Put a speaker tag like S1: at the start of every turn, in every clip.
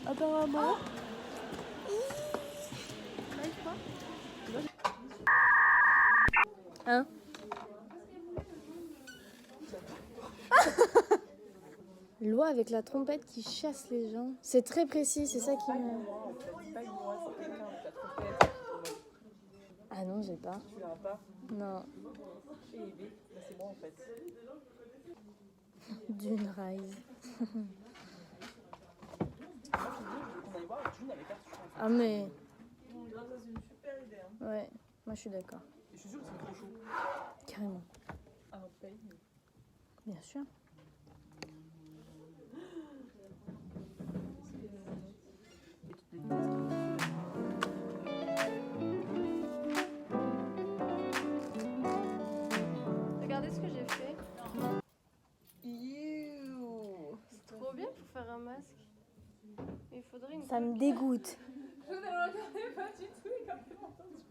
S1: apparemment. Hein? Loi avec la trompette qui chasse les gens. C'est très précis, c'est ça qui me... Ah non, j'ai pas.
S2: Tu l'as pas?
S1: Non.
S2: Et Ebe, c'est moi en fait.
S1: Dune Rise.
S2: On allait voir Dune avec Arthur.
S1: Ah mais...
S2: Ça c'est une super idée. Hein.
S1: Ouais, moi je suis d'accord.
S2: Et je suis sûre que c'est trop chaud.
S1: Carrément.
S2: À notre pays.
S1: Bien sûr. Regardez ce que j'ai fait.
S3: C'est trop bien pour faire un masque. Il faudrait une...
S1: Ça me dégoûte.
S3: Je ne le regardais pas du tout, il a fait entendu.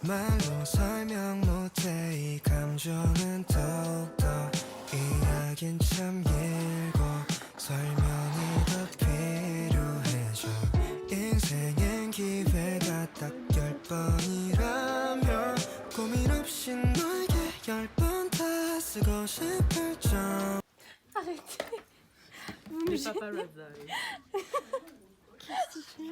S4: 말로 설명 못해 이 감정은 더욱더 이야긴 참 길고 설명이 더 필요해져 인생엔 기회가 딱 10번이라면 고민 없이 너에게 10번 다 쓰고 싶을 정
S1: Arrêtez. Vous me
S2: Les
S1: gênez.
S2: paparazzi.
S1: Qu'est-ce que tu fais là?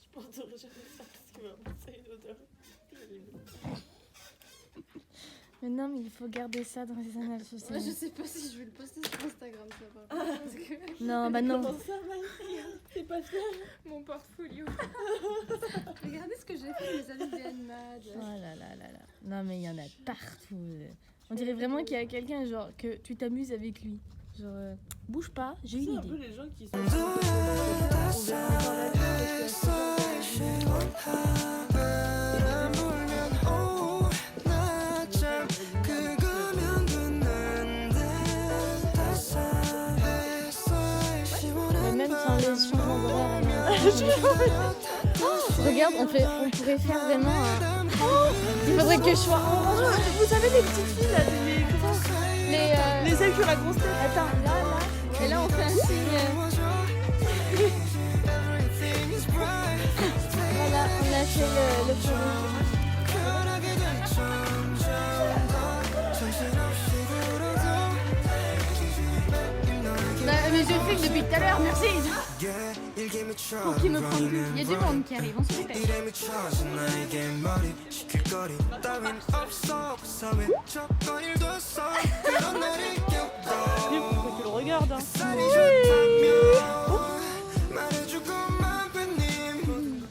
S2: Je porterai jamais ça parce que vraiment c'est une odeur terrible.
S1: Mais non, mais il faut garder ça dans les annales sociales.
S3: Moi, je sais pas si je vais le poster sur Instagram, ça par contre, parce que
S1: Non, bah non.
S2: Comment ça, Maï? T'es pas fière?
S3: mon portfolio. Regardez ce que j'ai fait, mes amis d'Anmad.
S1: Oh là là là là. Non, mais il y en a partout. On dirait vraiment qu'il y a quelqu'un, genre, que tu t'amuses avec lui. Genre, bouge pas, j'ai
S2: C'est
S1: une
S2: un peu
S1: idée.
S2: les gens qui sont...
S4: 바람 불면 오후 낮잠 그거면 듣는데 따스해서 시원한
S1: Même sans les changements d'horaire. Regarde, on pourrait faire vraiment un... Il faudrait que je sois...
S2: Vous savez les petites filles là,
S1: Les,
S2: celles qui ont la grosse tête?
S1: Attends, là. Et là, on fait un signe...
S4: Everything is bright
S1: Voilà, on a fait le feu.
S4: 편하게 될 점점 더 정신없이 굴어도
S1: Bah, mais je fais que depuis tout à l'heure, merci.
S4: Yeah, 일기
S1: Pour qu'il me prenne plus. Il y a du monde qui arrive, on se dépêche.
S4: 일에 미쳐진 나에게 머리 식힐 거리 따윈 없어 그 사회 조건 일도 없어 그런 날이 겪고
S2: Faut que tu le regardes. Hein.
S4: 쌀이 좋다면 말해주고만 팬님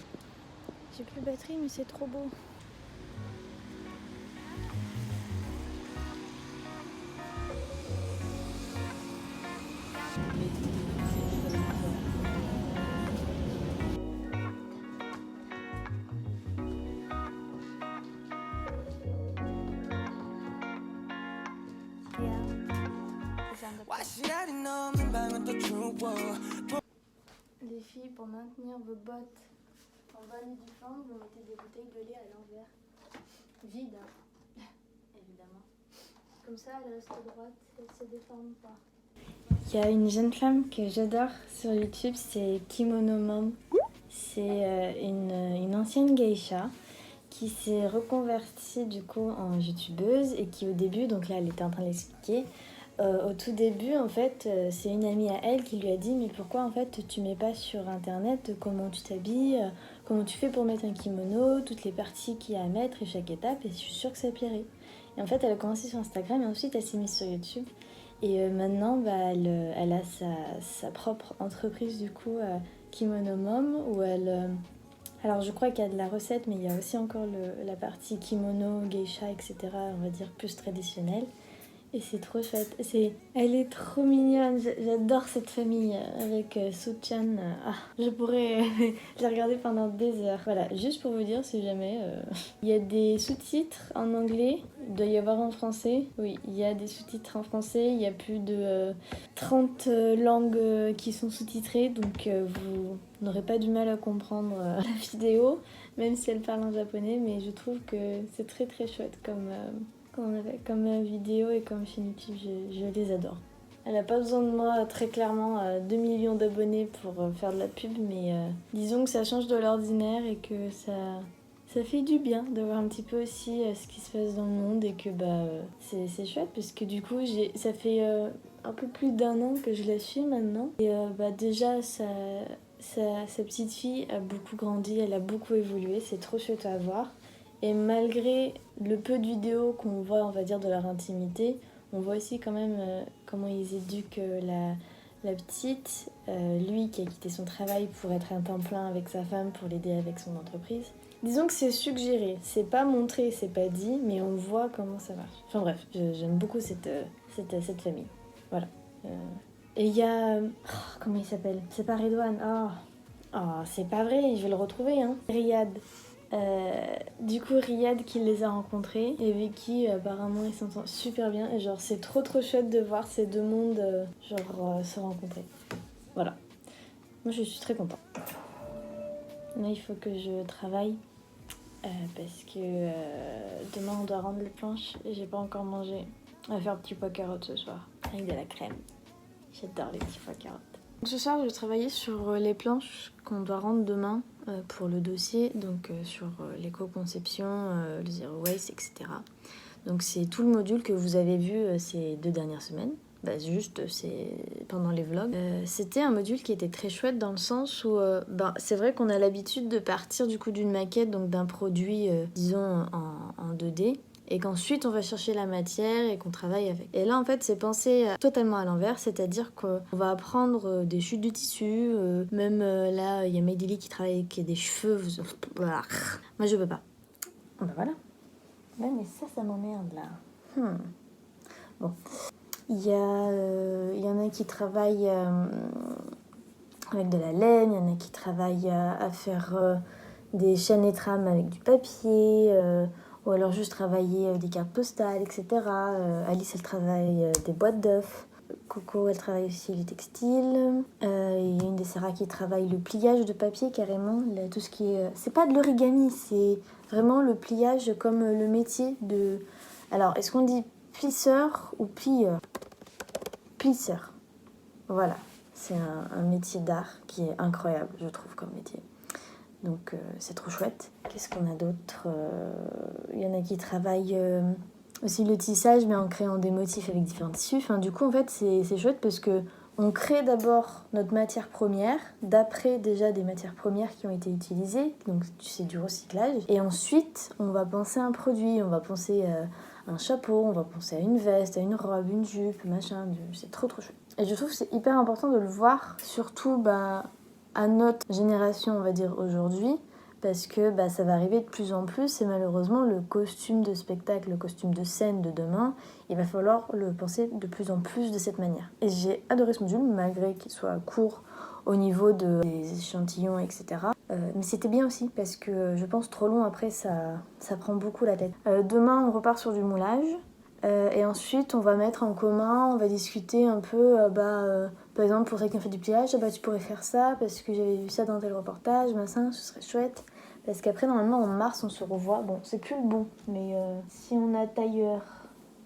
S1: J'ai plus de batterie, mais c'est trop beau.
S4: 와시알이 넘는 방은 또 추워
S1: Les filles, pour maintenir vos bottes en bas du flanc, vous mettez des bouteilles de lait à l'envers. Vides, hein. Évidemment. Comme ça, elles restent droites, elles ne se déforment pas. Il y a une jeune femme que j'adore sur YouTube, c'est Kimono Mom. C'est une ancienne geisha qui s'est reconvertie du coup en youtubeuse et qui au début, donc là elle était en train de l'expliquer, au tout début en fait c'est une amie à elle qui lui a dit mais pourquoi en fait tu mets pas sur internet comment tu t'habilles, comment tu fais pour mettre un kimono, toutes les parties qu'il y a à mettre et chaque étape et je suis sûre que ça plairait. Et en fait elle a commencé sur Instagram et ensuite elle s'est mise sur YouTube et maintenant bah, elle a sa propre entreprise du coup Kimono Mom où elle... alors je crois qu'il y a de la recette mais il y a aussi encore la partie kimono, geisha etc. on va dire plus traditionnelle. Et c'est trop chouette. Elle est trop mignonne. J'adore cette famille avec Soo-chan. Je pourrais la regarder pendant des heures. Voilà, juste pour vous dire si jamais. Il y a des sous-titres en anglais. Il doit y avoir en français. Oui, il y a des sous-titres en français. Il y a plus de 30 langues qui sont sous-titrées. Donc vous n'aurez pas du mal à comprendre la vidéo, même si elle parle en japonais. Mais je trouve que c'est très très chouette comme vidéo et comme chaîne YouTube, je les adore. Elle n'a pas besoin de moi très clairement 2 millions d'abonnés pour faire de la pub, mais disons que ça change de l'ordinaire et que ça fait du bien de voir un petit peu aussi ce qui se passe dans le monde et que c'est chouette parce que du coup ça fait un peu plus d'1 an que je la suis maintenant et déjà sa petite fille a beaucoup grandi, elle a beaucoup évolué, c'est trop chouette à voir. Et malgré le peu de vidéos qu'on voit, on va dire, de leur intimité, on voit aussi quand même comment ils éduquent la petite. Lui qui a quitté son travail pour être à temps plein avec sa femme, pour l'aider avec son entreprise. Disons que c'est suggéré, c'est pas montré, c'est pas dit, mais on voit comment ça marche. Enfin bref, j'aime beaucoup cette famille. Voilà. Et il y a... comment il s'appelle? C'est pas Redouane. C'est pas vrai, je vais le retrouver, hein. Riyad. Du coup Riyad qui les a rencontrés et avec qui apparemment ils s'entendent super bien et genre c'est trop chouette de voir ces deux mondes se rencontrer. Voilà, moi je suis très contente. Là il faut que je travaille parce que demain on doit rendre les planches et j'ai pas encore mangé. On va faire un petit pois carottes ce soir avec de la crème. J'adore les petits pois carottes. Ce soir, je vais travailler sur les planches qu'on doit rendre demain pour le dossier, donc sur l'éco-conception, le zero waste, etc. Donc c'est tout le module que vous avez vu ces 2 dernières semaines. C'est pendant les vlogs. C'était un module qui était très chouette dans le sens où c'est vrai qu'on a l'habitude de partir du coup d'une maquette, donc d'un produit, disons, en 2D. Et qu'ensuite on va chercher la matière et qu'on travaille avec. Et là en fait c'est pensé totalement à l'envers, c'est-à-dire qu'on va apprendre des chutes de tissu, même là il y a Maïdili qui travaille avec des cheveux, voilà. Moi je peux pas. Voilà. Ouais mais ça m'emmerde là. Bon. Il y en a qui travaillent avec de la laine, il y en a qui travaillent à faire des chaînes et trames avec du papier, ou alors juste travailler des cartes postales, etc. Alice, elle travaille des boîtes d'œufs. Coco, elle travaille aussi le textile. Il y a une des Sarah qui travaille le pliage de papier carrément. Tout ce qui est... C'est pas de l'origami, c'est vraiment le pliage comme le métier de... Alors, est-ce qu'on dit plisseur ou plieur? Plisseur. Voilà. C'est un métier d'art qui est incroyable, je trouve, comme métier. Donc c'est trop chouette. Qu'est-ce qu'on a d'autre? Il y en a qui travaillent aussi le tissage mais en créant des motifs avec différents tissus. Enfin, du coup en fait c'est chouette parce que on crée d'abord notre matière première, d'après déjà des matières premières qui ont été utilisées, donc c'est du recyclage. Et ensuite on va penser à un produit, on va penser à un chapeau, on va penser à une veste, à une robe, une jupe, machin. C'est trop chouette. Et je trouve que c'est hyper important de le voir, surtout à notre génération, on va dire aujourd'hui, parce que ça va arriver de plus en plus et malheureusement le costume de spectacle, le costume de scène de demain, il va falloir le penser de plus en plus de cette manière. Et j'ai adoré ce module, malgré qu'il soit court au niveau des échantillons, etc. Mais c'était bien aussi, parce que je pense trop long après, ça prend beaucoup la tête. Demain, on repart sur du moulage. Et ensuite, on va mettre en commun, on va discuter un peu, par exemple, pour ceux qui ont fait du pliage, tu pourrais faire ça, parce que j'avais vu ça dans tel reportage, machin, ce serait chouette. Parce qu'après, normalement, en mars, on se revoit. Bon, c'est plus le bon, mais si on a tailleur,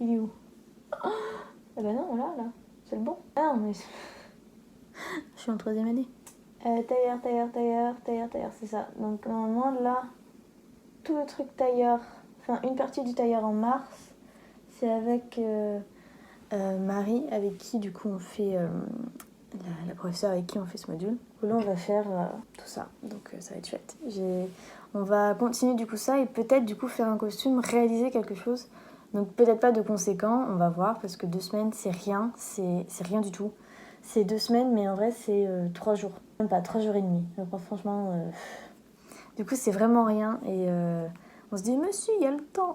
S1: il est où? Ah bah non, là, c'est le bon. Ah, mais... Je suis en 3e année. Tailleur, c'est ça. Donc, normalement, là, tout le truc tailleur, enfin, une partie du tailleur en mars, c'est avec Marie, avec qui du coup on fait la professeure avec qui on fait ce module. Là on va faire tout ça, donc ça va être chouette. On va continuer du coup ça et peut-être du coup faire un costume, réaliser quelque chose. Donc peut-être pas de conséquent, on va voir, parce que 2 semaines c'est rien du tout. C'est 2 semaines mais en vrai c'est 3 jours, même pas 3 jours et demi. Donc franchement, du coup c'est vraiment rien et on se dit mais si, il y a le temps.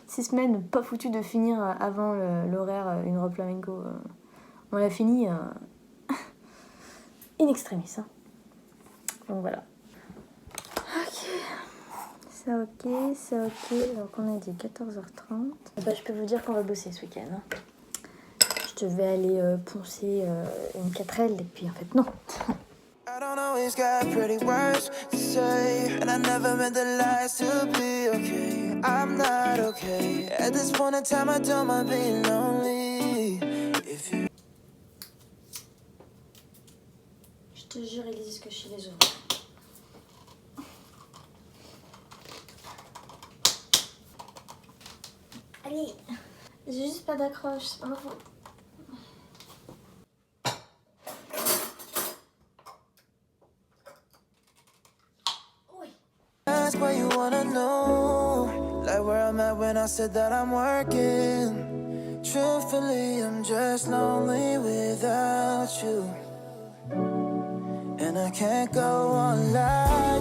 S1: 6 semaines, pas foutu de finir avant l'horaire une robe flamenco. On l'a fini in extremis. Hein. Donc voilà. Ok. C'est ok. Donc on a dit 14h30. Bah, je peux vous dire qu'on va bosser ce week-end. Hein. Je devais aller poncer une 4L et puis en fait non.
S4: I don't always got pretty words to say, and I never meant the lies to be okay. I'm not okay. At this point in time, I don't mind being lonely. If you...
S1: Je te jure, Elise, que je suis les heureux. Allez, j'ai juste pas d'accroche, c'est pas ma faute.
S4: Ask what you wanna know, like where I'm at when I said that I'm working. Truthfully, I'm just lonely without you, and I can't go on life